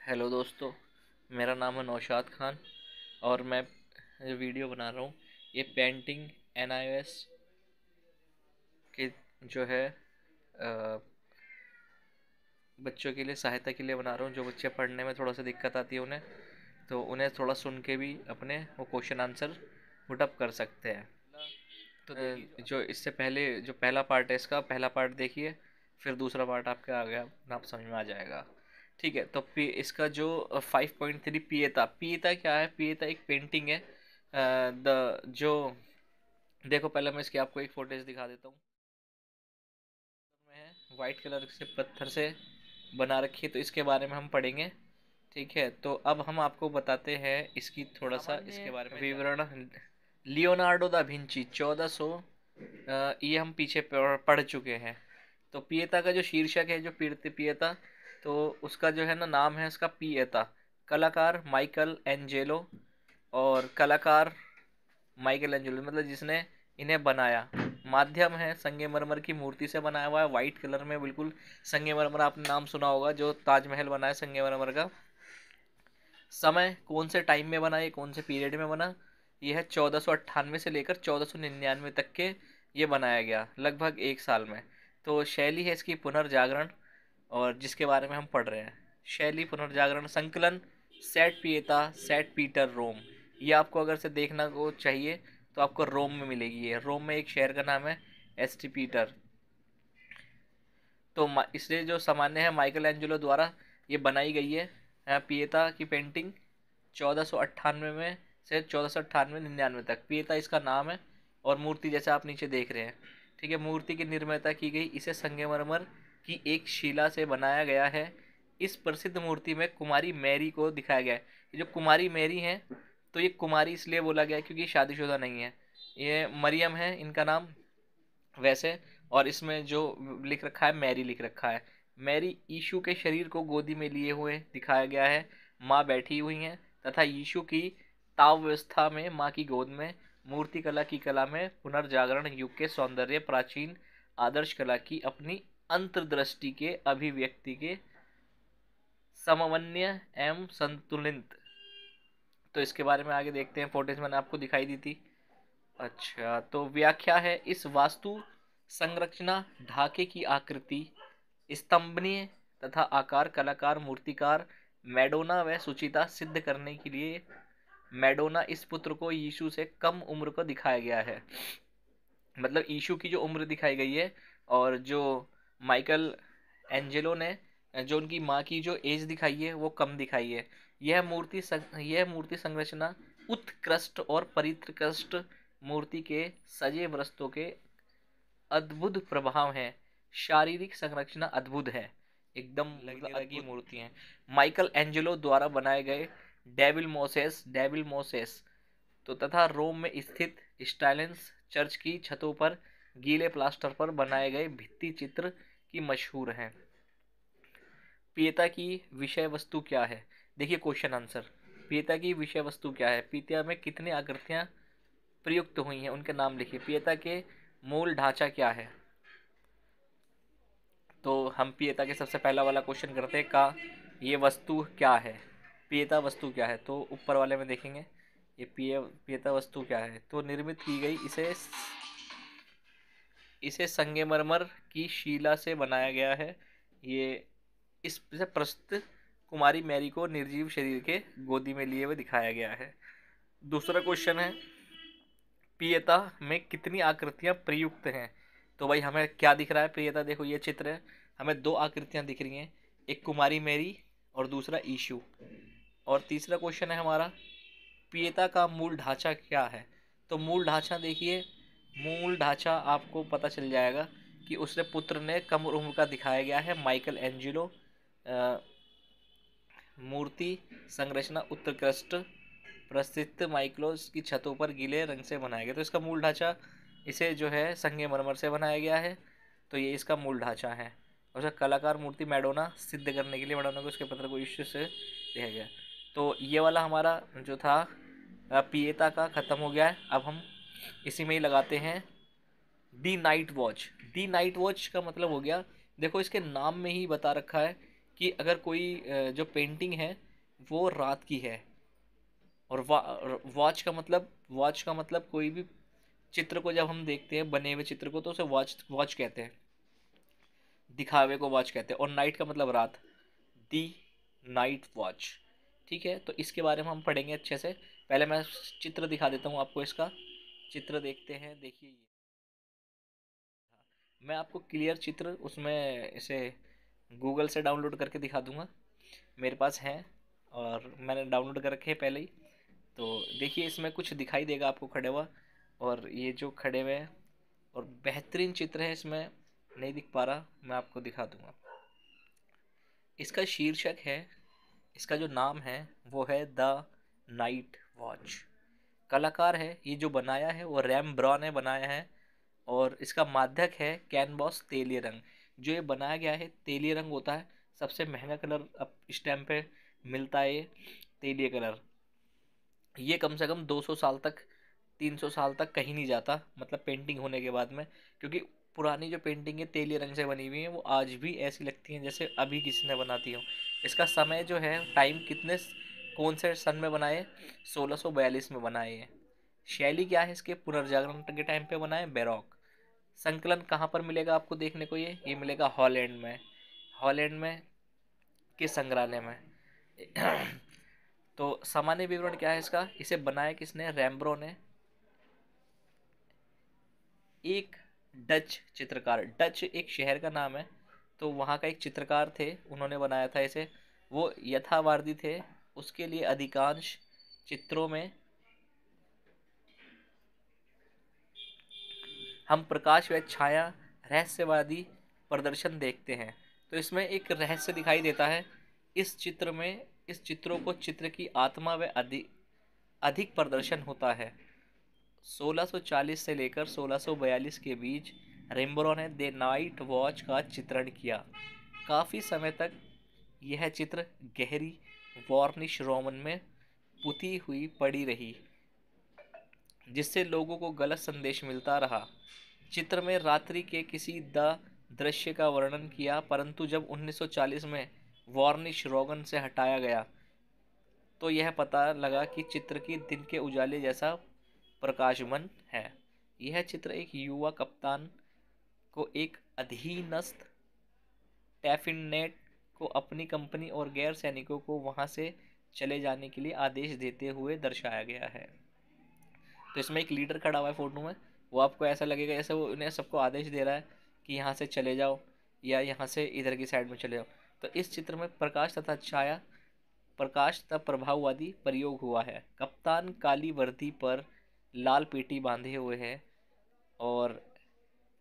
Hello दोस्तों, मेरा नाम है नौशाद खान और मैं जो वीडियो बना रहा हूँ ये पेंटिंग एनआईओएस के जो है बच्चों के लिए सहायता के लिए बना रहा हूँ। जो बच्चे पढ़ने में थोड़ा सा दिक्कत आती है उन्हें, तो उन्हें थोड़ा सुन के भी अपने वो क्वेश्चन आंसर पुटअप कर सकते हैं। तो जो इससे पहले जो पहला पार्ट है, इसका पहला पार्ट देखिए, फिर दूसरा पार्ट आपके आ गया आप समझ में आ जाएगा। ठीक है, तो इसका जो 5.3 पिएता पिएता क्या है? पिएता एक पेंटिंग है। द जो देखो, पहले मैं इसकी आपको एक फोटेज दिखा देता हूँ। में वाइट कलर से पत्थर से बना रखी है, तो इसके बारे में हम पढ़ेंगे। ठीक है, तो अब हम आपको बताते हैं इसकी थोड़ा सा इसके बारे में विवरण। लियोनार्डो दा विंची 1400, ये हम पीछे पढ़ चुके हैं। तो पिएता का जो शीर्षक है, जो पिएता, तो उसका जो है ना नाम है उसका पिएता। कलाकार माइकल एंजेलो, और कलाकार माइकल एंजेलो मतलब जिसने इन्हें बनाया। माध्यम है संगमरमर की मूर्ति से बनाया हुआ है, वाइट कलर में बिल्कुल। संगमरमर आपने नाम सुना होगा, जो ताजमहल बना है संगमरमर का। समय कौन से टाइम में बना, ये कौन से पीरियड में बना? ये है 1498 से लेकर 1499 तक के ये बनाया गया, लगभग एक साल में। तो शैली है इसकी पुनर्जागरण, और जिसके बारे में हम पढ़ रहे हैं। शैली पुनर्जागरण संकलन सेट पिएता सेट पीटर रोम। ये आपको अगर से देखना को चाहिए तो आपको रोम में मिलेगी। ये रोम में एक शहर का नाम है एस्ट पीटर। तो इसलिए जो सामान्य है माइकल एंजेलो द्वारा ये बनाई गई है पिएता की पेंटिंग 1498 में से 1498-99 तक। पिएता इसका नाम है, और मूर्ति जैसे आप नीचे देख रहे हैं। ठीक है, मूर्ति की निर्मियता की गई, इसे संगमरमर की एक शिला से बनाया गया है। इस प्रसिद्ध मूर्ति में कुमारी मैरी को दिखाया गया है। ये जो कुमारी मैरी हैं, तो ये कुमारी इसलिए बोला गया क्योंकि शादीशुदा नहीं है। ये मरियम है इनका नाम वैसे, और इसमें जो लिख रखा है मैरी लिख रखा है। मैरी यीशु के शरीर को गोदी में लिए हुए दिखाया गया है। माँ बैठी हुई हैं तथा यीशु की ताव व्यवस्था में माँ की गोद में। मूर्ति कला की कला में पुनर्जागरण युग के सौंदर्य प्राचीन आदर्श कला की अपनी अंतर्दृष्टि के अभिव्यक्ति के समन्वय एवं संतुलित। तो इसके बारे में आगे देखते हैं, फोटेज मैंने आपको दिखाई दी थी। अच्छा, तो व्याख्या है इस वास्तु संरचना ढाके की आकृति स्तंभनीय तथा आकार कलाकार मूर्तिकार मैडोना व सुचिता सिद्ध करने के लिए मैडोना इस पुत्र को यीशु से कम उम्र को दिखाया गया है। मतलब यीशु की जो उम्र दिखाई गई है, और जो माइकल एंजेलो ने जो उनकी माँ की जो एज दिखाई है वो कम दिखाई है। यह मूर्ति संरचना उत्कृष्ट और परित्कृष्ट मूर्ति के सजे वस्त्रों के अद्भुत प्रभाव है। शारीरिक संरचना अद्भुत है, एकदम लगी मूर्ति है। माइकल एंजेलो द्वारा बनाए गए डेविल मोसेस तो तथा रोम में स्थित स्टाइलेंस चर्च की छतों पर गीले प्लास्टर पर बनाए गए भित्ति चित्र की मशहूर हैं। पिएता की विषय वस्तु क्या है? देखिए क्वेश्चन आंसर। पिएता की विषय वस्तु क्या है? पिएता में कितनी आकृतियां प्रयुक्त हुई हैं, उनके नाम लिखिए। पिएता के मूल ढांचा क्या है? तो हम पिएता के सबसे पहला वाला क्वेश्चन करते हैं का ये वस्तु क्या है? पिएता वस्तु क्या है? तो ऊपर वाले में देखेंगे ये पिएता वस्तु क्या है। तो निर्मित की गई, इसे संगमरमर की शिला से बनाया गया है। ये इससे प्रस्तुत कुमारी मैरी को निर्जीव शरीर के गोदी में लिए हुए दिखाया गया है। दूसरा क्वेश्चन है पिएता में कितनी आकृतियां प्रयुक्त हैं? तो भाई हमें क्या दिख रहा है? पिएता देखो ये चित्र है, हमें दो आकृतियां दिख रही हैं, एक कुमारी मैरी और दूसरा यीशु। और तीसरा क्वेश्चन है हमारा पिएता का मूल ढांचा क्या है? तो मूल ढांचा देखिए, मूल ढांचा आपको पता चल जाएगा कि उसने पुत्र ने कम उम्र का दिखाया गया है। माइकल एंजेलो मूर्ति संरचना उत्कृष्ट प्रसिद्ध माइक्लोस की छतों पर गीले रंग से बनाया गया। तो इसका मूल ढांचा इसे जो है संगमरमर से बनाया गया है। तो ये इसका मूल ढांचा है। और उसका कलाकार मूर्ति मैडोना सिद्ध करने के लिए मैडोना को उसके पत्र को यीशु से दिया गया। तो ये वाला हमारा जो था पिएता का ख़त्म हो गया है। अब हम इसी में ही लगाते हैं दी नाइट वॉच। दी नाइट वॉच का मतलब हो गया, देखो इसके नाम में ही बता रखा है कि अगर कोई जो पेंटिंग है वो रात की है, और वॉच का मतलब कोई भी चित्र को जब हम देखते हैं बने हुए चित्र को तो उसे वॉच वॉच कहते हैं, दिखावे को वॉच कहते हैं। और नाइट का मतलब रात, दी नाइट वॉच। ठीक है, तो इसके बारे में हम पढ़ेंगे अच्छे से। पहले मैं चित्र दिखा देता हूँ आपको, इसका चित्र देखते हैं। देखिए, मैं आपको क्लियर चित्र उसमें इसे गूगल से डाउनलोड करके दिखा दूंगा, मेरे पास है और मैंने डाउनलोड कर रखे हैं पहले ही। तो देखिए, इसमें कुछ दिखाई देगा आपको खड़े हुआ, और ये जो खड़े हुए हैं, और बेहतरीन चित्र है, इसमें नहीं दिख पा रहा, मैं आपको दिखा दूंगा। इसका शीर्षक है, इसका जो नाम है वो है द नाइट वॉच। कलाकार है, ये जो बनाया है वो रैम्ब्रॉ ने बनाया है, और इसका माध्यक है कैनवास तेलीय रंग। जो ये बनाया गया है, तेलीय रंग होता है सबसे महंगा कलर अब इस टाइम पे मिलता है, ये तेलीय कलर। ये कम से कम 200 साल तक, 300 साल तक कहीं नहीं जाता, मतलब पेंटिंग होने के बाद में, क्योंकि पुरानी जो पेंटिंग है तेलीय रंग से बनी हुई है वो आज भी ऐसी लगती हैं जैसे अभी किसी ने बनाती हो। इसका समय जो है, टाइम कितने, कौन से सन में बनाए, 1642 में बनाए हैं। शैली क्या है इसके, पुनर्जागरण के टाइम पे बनाए, बैरोक। संकलन कहाँ पर मिलेगा आपको देखने को, ये मिलेगा हॉलैंड में, हॉलैंड में किस संग्रहालय में। तो सामान्य विवरण क्या है इसका, इसे बनाया किसने, रैम्ब्रो ने, एक डच चित्रकार, डच एक शहर का नाम है, तो वहाँ का एक चित्रकार थे, उन्होंने बनाया था इसे। वो यथार्थवादी थे, उसके लिए अधिकांश चित्रों में हम प्रकाश व छाया रहस्यवादी प्रदर्शन देखते हैं। तो इसमें एक रहस्य दिखाई देता है इस चित्र में, इस चित्रों को चित्र की आत्मा व अधिक अधिक प्रदर्शन होता है। 1640 से लेकर 1642 के बीच रेम्ब्रो ने द नाइट वॉच का चित्रण किया। काफ़ी समय तक यह चित्र गहरी वार्निश रोमन में पुती हुई पड़ी रही, जिससे लोगों को गलत संदेश मिलता रहा। चित्र में रात्रि के किसी द दृश्य का वर्णन किया, परंतु जब 1940 में वार्निश रोगन से हटाया गया तो यह पता लगा कि चित्र की दिन के उजाले जैसा प्रकाशमान है। यह चित्र एक युवा कप्तान को एक अधीनस्थ टैफिनेट को अपनी कंपनी और गैर सैनिकों को वहां से चले जाने के लिए आदेश देते हुए दर्शाया गया है। तो इसमें एक लीडर खड़ा हुआ है फोटो में, वो आपको ऐसा लगेगा जैसे वो उन्हें सबको आदेश दे रहा है कि यहाँ से चले जाओ या यहाँ से इधर की साइड में चले जाओ। तो इस चित्र में प्रकाश तथा छाया, प्रकाश तथा प्रभाववादी प्रयोग हुआ है। कप्तान काली वर्दी पर लाल पेटी बांधे हुए है, और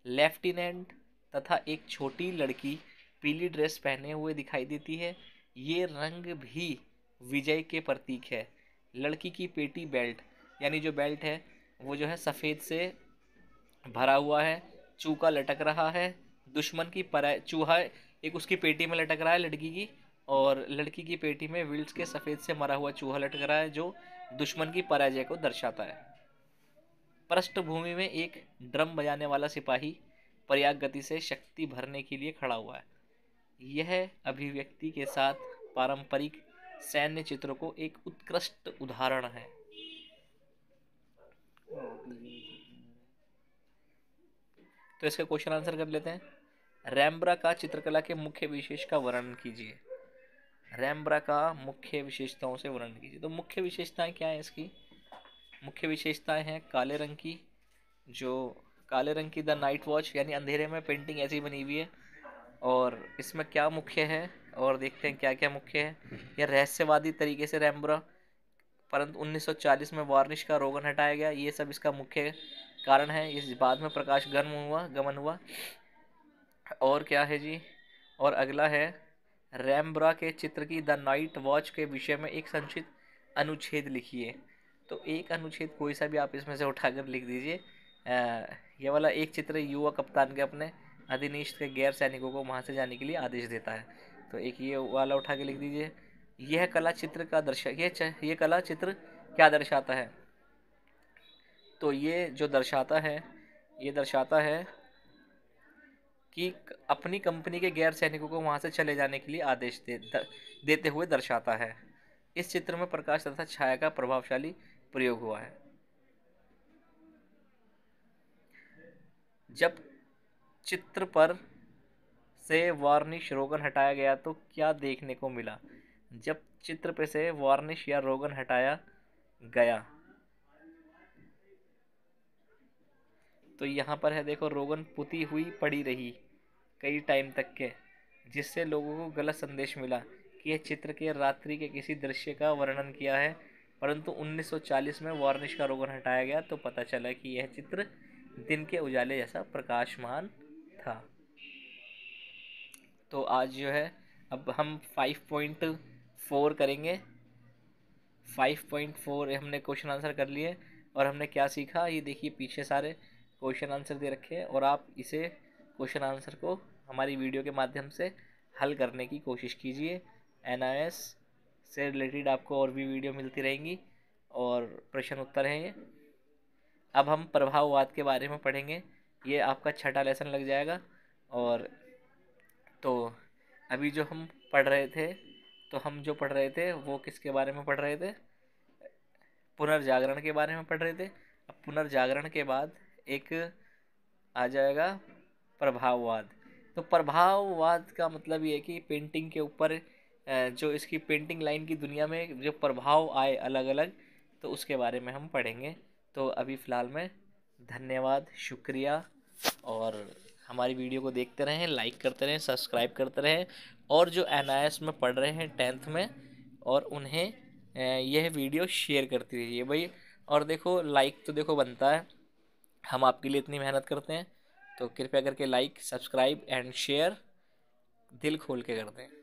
लेफ्टिनेंट तथा एक छोटी लड़की पीली ड्रेस पहने हुए दिखाई देती है। ये रंग भी विजय के प्रतीक है। लड़की की पेटी बेल्ट, यानी जो बेल्ट है वो जो है सफ़ेद से भरा हुआ है, चूका लटक रहा है, दुश्मन की चूहा एक उसकी पेटी में लटक रहा है लड़की की, और लड़की की पेटी में विल्स के सफ़ेद से मरा हुआ चूहा लटक रहा है, जो दुश्मन की पराजय को दर्शाता है। पृष्ठभूमि में एक ड्रम बजाने वाला सिपाही पर्याप्त गति से शक्ति भरने के लिए खड़ा हुआ है। यह अभिव्यक्ति के साथ पारंपरिक सैन्य चित्रों को एक उत्कृष्ट उदाहरण है। तो इसका क्वेश्चन आंसर कर लेते हैं। रैम्ब्रा का चित्रकला के मुख्य विशेष का वर्णन कीजिए। रैम्ब्रा का मुख्य विशेषताओं से वर्णन कीजिए। तो मुख्य विशेषताएं क्या है इसकी, मुख्य विशेषताएं हैं काले रंग की, जो काले रंग की द नाइट वॉच, यानी अंधेरे में पेंटिंग ऐसी बनी हुई है। और इसमें क्या मुख्य है, और देखते हैं क्या क्या मुख्य है। यह रहस्यवादी तरीके से रैम्ब्रा, परंतु 1940 में वार्निश का रोगन हटाया गया, ये सब इसका मुख्य कारण है। इस बाद में प्रकाश गमन हुआ। और क्या है जी, और अगला है रैम्ब्रा के चित्र की द नाइट वॉच के विषय में एक संक्षिप्त अनुच्छेद लिखिए। तो एक अनुच्छेद कोई सा भी आप इसमें से उठाकर लिख दीजिए। ये वाला एक चित्र युवा कप्तान के अपने अधिनिष्ठ के गैर सैनिकों को वहां से जाने के लिए आदेश देता है, तो एक ये वाला उठा के लिख दीजिए। यह कला चित्र का ये कला चित्र क्या दर्शाता है, तो ये जो दर्शाता है, ये दर्शाता है कि अपनी कंपनी के गैर सैनिकों को वहां से चले जाने के लिए आदेश देते हुए दर्शाता है। इस चित्र में प्रकाश तथा छाया का प्रभावशाली प्रयोग हुआ है। जब चित्र पर से वार्निश रोगन हटाया गया तो क्या देखने को मिला? जब चित्र पे से वार्निश या रोगन हटाया गया तो यहाँ पर है देखो, रोगन पुती हुई पड़ी रही कई टाइम तक के, जिससे लोगों को गलत संदेश मिला कि यह चित्र के रात्रि के किसी दृश्य का वर्णन किया है। परंतु 1940 में वार्निश का रोगन हटाया गया तो पता चला कि यह चित्र दिन के उजाले जैसा प्रकाशमान था। तो आज जो है अब हम 5.4 करेंगे। 5.4 हमने क्वेश्चन आंसर कर लिए और हमने क्या सीखा ये देखिए, पीछे सारे क्वेश्चन आंसर दे रखे हैं और आप इसे क्वेश्चन आंसर को हमारी वीडियो के माध्यम से हल करने की कोशिश कीजिए। NIS से रिलेटेड आपको और भी वीडियो मिलती रहेंगी और प्रश्न उत्तर हैं ये। अब हम प्रभाववाद के बारे में पढ़ेंगे, ये आपका छठा लेसन लग जाएगा। और तो अभी जो हम पढ़ रहे थे, तो हम जो पढ़ रहे थे वो किसके बारे में पढ़ रहे थे? पुनर्जागरण के बारे में पढ़ रहे थे। अब पुनर्जागरण के बाद एक आ जाएगा प्रभाववाद। तो प्रभाववाद का मतलब ये है कि पेंटिंग के ऊपर जो इसकी पेंटिंग लाइन की दुनिया में जो प्रभाव आए अलग अलग, तो उसके बारे में हम पढ़ेंगे। तो अभी फ़िलहाल में धन्यवाद, शुक्रिया, और हमारी वीडियो को देखते रहें, लाइक करते रहें, सब्सक्राइब करते रहें। और जो NIS में पढ़ रहे हैं 10th में, और उन्हें यह वीडियो शेयर करती रहिए भाई। और देखो, लाइक तो देखो बनता है, हम आपके लिए इतनी मेहनत करते हैं, तो कृपया करके लाइक, सब्सक्राइब एंड शेयर दिल खोल के कर दें।